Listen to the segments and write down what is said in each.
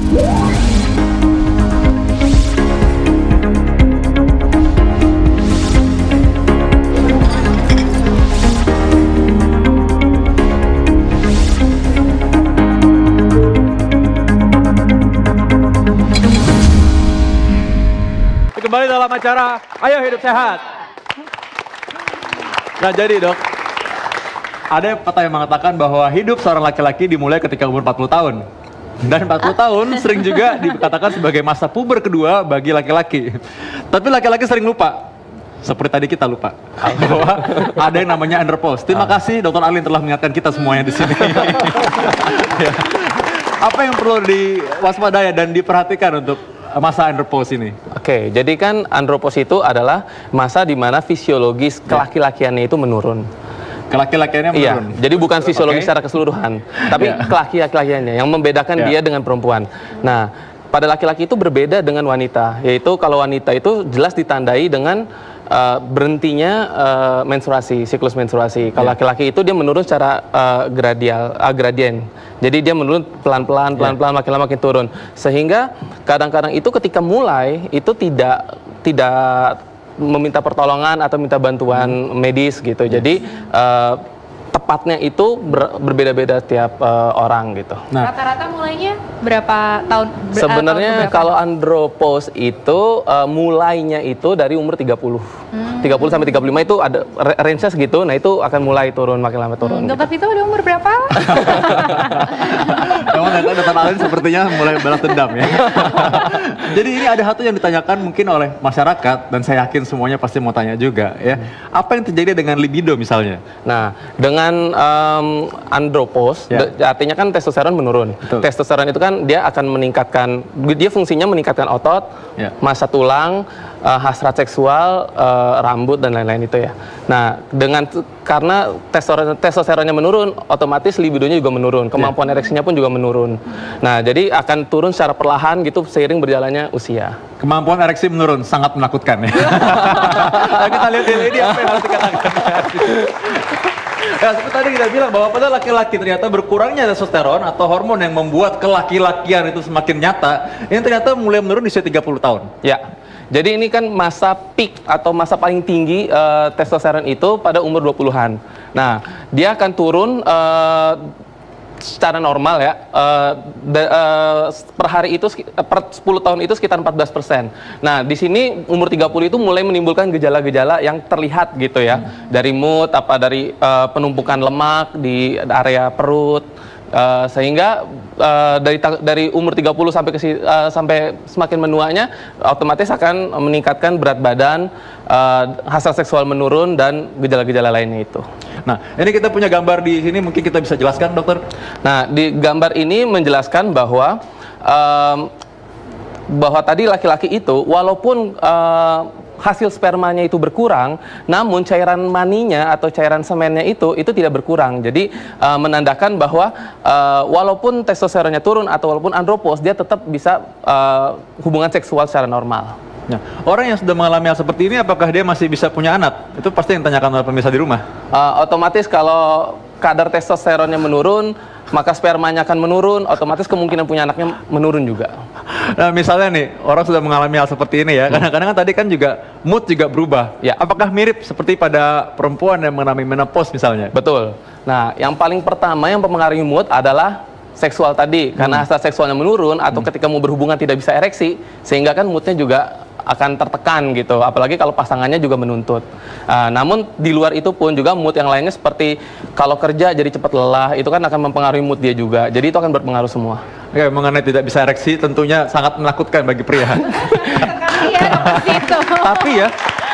Kembali dalam acara Ayo Hidup Sehat. Nah jadi dok, ada pepatah yang mengatakan bahwa hidup seorang laki-laki dimulai ketika umur 40 tahun. Dan 40 tahun sering juga dikatakan sebagai masa puber kedua bagi laki-laki. Tapi laki-laki sering lupa. Seperti tadi kita lupa bahwa ada yang namanya andropause. Terima kasih Dr. Arlin telah mengingatkan kita semuanya di sini. Ya. Apa yang perlu diwaspadai dan diperhatikan untuk masa andropause ini? Oke, jadi kan andropause itu adalah masa di mana fisiologis kelaki-lakiannya itu menurun. Kelaki-lakiannya menurun? Iya, jadi bukan fisiologis secara keseluruhan, tapi kelaki-lakiannya yang membedakan dia dengan perempuan. Nah, pada laki-laki itu berbeda dengan wanita, yaitu kalau wanita itu jelas ditandai dengan berhentinya menstruasi, siklus menstruasi. Kalau laki-laki itu dia menurun secara gradien. Jadi dia menurun pelan-pelan, makin lama makin turun. Sehingga kadang-kadang itu ketika mulai itu tidak meminta pertolongan atau minta bantuan medis gitu. Jadi tepatnya itu berbeda-beda tiap orang gitu. Nah, rata-rata mulainya berapa tahun? Sebenarnya kalau andropause itu mulainya itu dari umur 30. 30 sampai 35 itu ada range-nya segitu. Nah, itu akan mulai turun makin lama turun. Dokter Vito udah umur berapa? Memang Dokter Alin sepertinya mulai balas dendam ya. Jadi ini ada satu yang ditanyakan mungkin oleh masyarakat dan saya yakin semuanya pasti mau tanya juga ya. Apa yang terjadi dengan libido misalnya? Nah, dengan andropause, artinya kan testosteron menurun. Betul. Testosteron itu kan dia akan meningkatkan, dia fungsinya meningkatkan otot, massa tulang, hasrat seksual, rambut dan lain-lain itu ya. Nah, karena testosteronnya menurun, otomatis libidonya juga menurun, kemampuan ereksinya pun juga menurun. Nah, jadi akan turun secara perlahan gitu seiring berjalannya usia. Kemampuan ereksi menurun, sangat menakutkan ya. Nah, kita lihat ini apa yang harus dikatakan. Ya, seperti tadi kita bilang bahwa pada laki-laki ternyata berkurangnya testosteron atau hormon yang membuat kelaki-lakian itu semakin nyata, ini ternyata mulai menurun di usia 30 tahun. Ya, jadi ini kan masa peak atau masa paling tinggi testosteron itu pada umur 20-an. Nah, dia akan turun secara normal ya, per hari itu, per 10 tahun itu sekitar 14%. Nah, di sini umur 30 itu mulai menimbulkan gejala-gejala yang terlihat gitu ya. Dari mood, dari penumpukan lemak di area perut, sehingga dari umur 30 sampai semakin menuanya otomatis akan meningkatkan berat badan, hasrat seksual menurun dan gejala-gejala lainnya itu. Nah, ini kita punya gambar di sini, mungkin kita bisa jelaskan, dokter. Nah, di gambar ini menjelaskan bahwa tadi laki-laki itu walaupun hasil spermanya itu berkurang, namun cairan maninya atau cairan semennya itu tidak berkurang. Jadi menandakan bahwa walaupun testosteronnya turun atau walaupun andropause, dia tetap bisa hubungan seksual secara normal. Nah, orang yang sudah mengalami hal seperti ini, apakah dia masih bisa punya anak? Itu pasti yang ditanyakan oleh pemirsa di rumah. Otomatis kalau kadar testosteronnya menurun, maka spermanya akan menurun, otomatis kemungkinan punya anaknya menurun juga. Nah, misalnya nih, orang sudah mengalami hal seperti ini ya, kadang-kadang kan tadi kan juga mood juga berubah. Ya. Apakah mirip seperti pada perempuan yang mengalami menopause misalnya? Betul. Nah, yang paling pertama yang mempengaruhi mood adalah seksual tadi, karena hasrat seksualnya menurun atau ketika mau berhubungan tidak bisa ereksi, sehingga kan moodnya juga akan tertekan gitu, apalagi kalau pasangannya juga menuntut. Namun di luar itu pun juga mood yang lainnya seperti kalau kerja jadi cepat lelah, itu kan akan mempengaruhi mood dia juga. Jadi itu akan berpengaruh semua. Oke, mengenai tidak bisa ereksi tentunya sangat menakutkan bagi pria.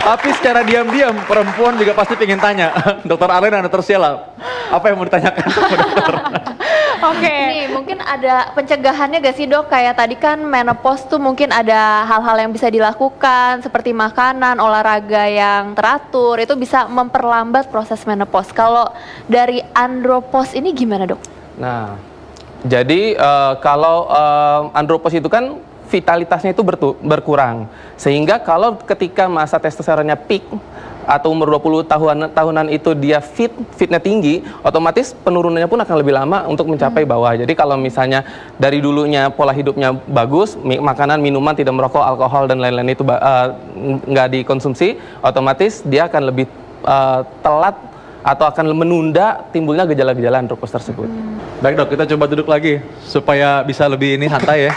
Tapi secara diam-diam perempuan juga pasti ingin tanya, Dokter Arlin dan Dokter Sheila, apa yang mau ditanyakan kepada dokter? Oke. Ini mungkin ada pencegahannya gak sih dok? Kayak tadi kan menopause tuh mungkin ada hal-hal yang bisa dilakukan seperti makanan, olahraga yang teratur, itu bisa memperlambat proses menopause. Kalau dari andropause ini gimana dok? Nah, jadi kalau andropause itu kan vitalitasnya itu berkurang, sehingga kalau ketika masa testosteronnya peak, atau umur 20 tahunan itu dia fitnya tinggi, otomatis penurunannya pun akan lebih lama untuk mencapai bawah. Jadi kalau misalnya dari dulunya pola hidupnya bagus, makanan, minuman, tidak merokok, alkohol dan lain-lain itu nggak dikonsumsi, otomatis dia akan lebih telat atau akan menunda timbulnya gejala-gejala andropos tersebut. Baik dok, kita coba duduk lagi supaya bisa lebih ini santai ya.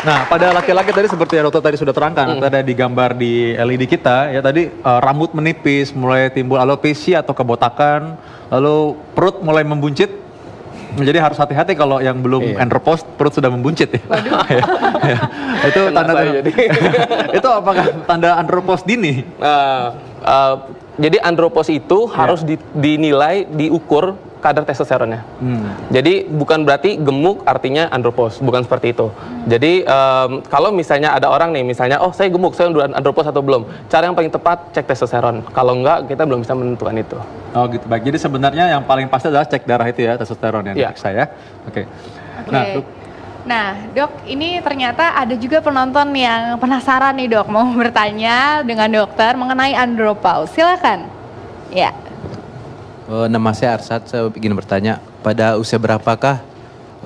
Nah, pada laki-laki tadi seperti yang dokter tadi sudah terangkan, ada digambar di LED kita, ya tadi rambut menipis, mulai timbul alopecia atau kebotakan, lalu perut mulai membuncit. Jadi harus hati-hati kalau yang belum andropos perut sudah membuncit ya. Ya. Itu tanda itu apakah tanda andropos dini? Jadi andropos itu harus dinilai, diukur kadar testosteronnya. Jadi bukan berarti gemuk artinya andropos, bukan seperti itu. Jadi kalau misalnya ada orang nih, misalnya, oh saya gemuk, saya udah andropos atau belum? Cara yang paling tepat cek testosteron. Kalau enggak, kita belum bisa menentukan itu. Oh gitu, baik. Jadi sebenarnya yang paling pasti adalah cek darah itu ya, testosteron yang diperiksa ya. Oke. Nah, dok, ini ternyata ada juga penonton yang penasaran nih dok, mau bertanya dengan dokter mengenai andropause. Silakan. Ya. Nama saya Arsad, saya ingin bertanya, pada usia berapakah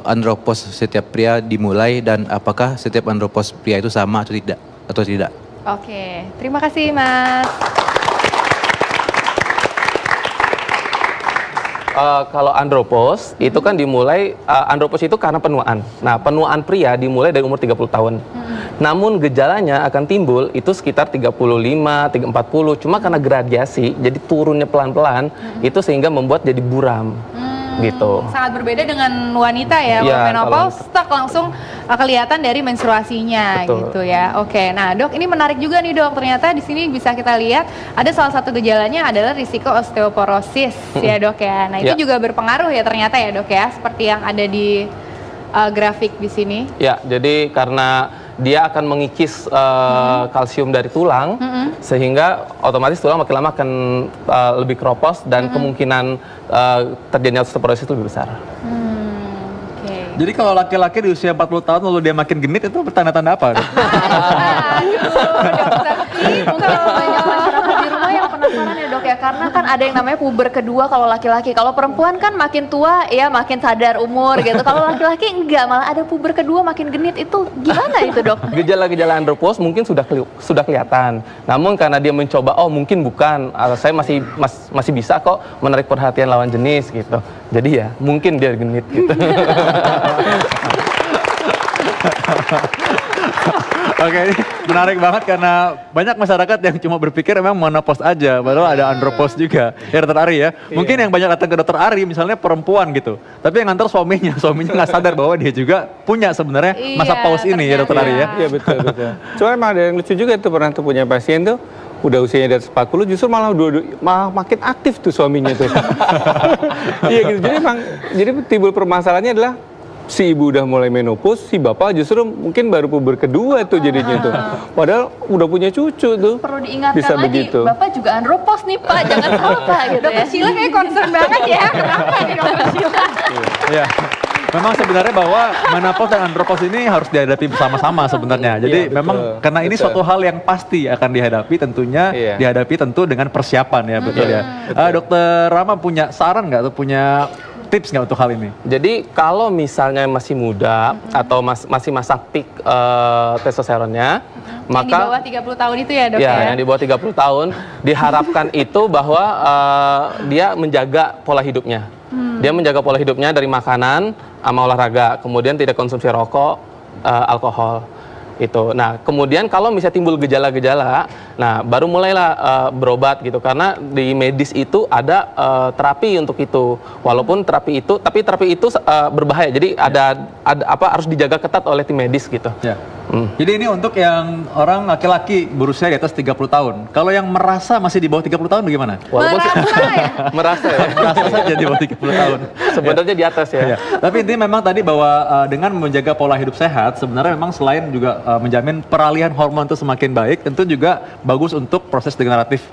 andropos setiap pria dimulai dan apakah setiap andropos pria itu sama atau tidak? Oke, terima kasih Mas. Kalau andropos itu kan dimulai, andropos itu karena penuaan. Nah, penuaan pria dimulai dari umur 30 tahun. Namun gejalanya akan timbul itu sekitar 35, 40. Cuma karena gradiasi, jadi turunnya pelan-pelan, itu sehingga membuat jadi buram. Gitu. Sangat berbeda dengan wanita ya, menopause tak langsung kelihatan dari menstruasinya. Betul. Gitu ya. Oke, nah dok, ini menarik juga nih dok. Ternyata di sini bisa kita lihat ada salah satu gejalanya adalah risiko osteoporosis ya dok ya. Nah itu juga berpengaruh ya ternyata ya dok ya, seperti yang ada di grafik di sini. Ya, jadi karena dia akan mengikis kalsium dari tulang, sehingga otomatis tulang makin lama akan lebih keropos dan kemungkinan terjadinya osteoporosis itu lebih besar. Jadi kalau laki-laki di usia 40 tahun lalu dia makin genit itu bertanda-tanda apa? Mungkin banyak masyarakat di rumah yang penasaran ya dok ya, karena kan ada yang namanya puber kedua kalau laki-laki. Kalau perempuan kan makin tua ya makin sadar umur gitu. Kalau laki-laki enggak, malah ada puber kedua makin genit, itu gimana itu dok? Gejala-gejala andropos mungkin sudah kelihatan. Namun karena dia mencoba, oh mungkin bukan, saya masih bisa kok menarik perhatian lawan jenis gitu. Jadi ya mungkin dia genit gitu. Oke, ini menarik banget karena banyak masyarakat yang cuma berpikir memang menopause aja, padahal ada andropos juga. Ya dokter Ari ya, mungkin yang banyak datang ke dokter Ari misalnya perempuan gitu, tapi yang nganter suaminya nggak sadar bahwa dia juga punya sebenarnya masa pause ini ya dokter Ari ya. Iya betul. Cuma emang ada yang lucu juga tuh, pernah tuh punya pasien tuh udah usianya di atas 40 justru malah makin aktif tuh suaminya tuh. Iya gitu. Jadi timbul permasalahannya adalah si ibu udah mulai menopause, si bapak justru mungkin baru puber kedua tuh jadinya tuh. Padahal udah punya cucu tuh. Perlu diingatkan bisa lagi, begitu. Bapak juga andropos nih Pak, jangan salah gitu ya. Dokter Sheila kayak concern banget ya. Kenapa nih dokter Sheila? Iya. Memang sebenarnya bahwa menopause dan andropos ini harus dihadapi bersama-sama sebenarnya. Jadi memang karena ini suatu hal yang pasti akan dihadapi, tentunya dihadapi tentu dengan persiapan ya, betul ya. Dokter Rama punya saran nggak atau punya tips nggak untuk hal ini? Jadi kalau misalnya masih muda atau masih masa peak testosteronnya, maka yang di bawah 30 tahun itu ya dok ya? Yang di bawah 30 tahun diharapkan itu bahwa dia menjaga pola hidupnya. Dia menjaga pola hidupnya dari makanan sama olahraga, kemudian tidak konsumsi rokok, alkohol. Itu. Nah, kemudian kalau misalnya timbul gejala-gejala, nah baru mulailah berobat gitu, karena di medis itu ada terapi untuk itu. Walaupun terapi itu berbahaya. Jadi ada harus dijaga ketat oleh tim medis gitu. Ya. Jadi ini untuk yang orang laki-laki berusia di atas 30 tahun. Kalau yang merasa masih di bawah 30 tahun bagaimana? Merasa saja di bawah 30 tahun. Sebenarnya di atas ya. Tapi intinya memang tadi bahwa dengan menjaga pola hidup sehat, sebenarnya memang selain juga menjamin peralihan hormon itu semakin baik, tentu juga bagus untuk proses degeneratif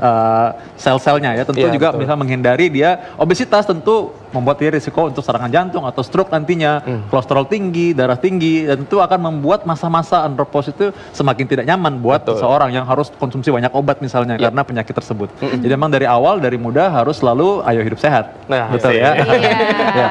sel-selnya ya. Tentu juga bisa menghindari dia obesitas, tentu membuat dia risiko untuk serangan jantung atau stroke nantinya, kolesterol tinggi, darah tinggi, dan itu akan membuat masa-masa andropause itu semakin tidak nyaman buat seseorang yang harus konsumsi banyak obat misalnya karena penyakit tersebut. Jadi memang dari awal, dari muda harus selalu ayo hidup sehat. Nah, betul ya. Iya.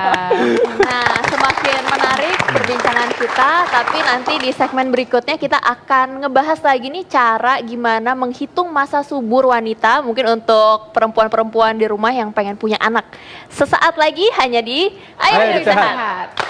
Nah, semakin menarik perbincangan kita, tapi nanti di segmen berikutnya kita akan ngebahas lagi nih cara gimana menghitung masa subur wanita, mungkin untuk perempuan-perempuan di rumah yang pengen punya anak. Sesaat lagi hanya di Ayo Hidup Sehat.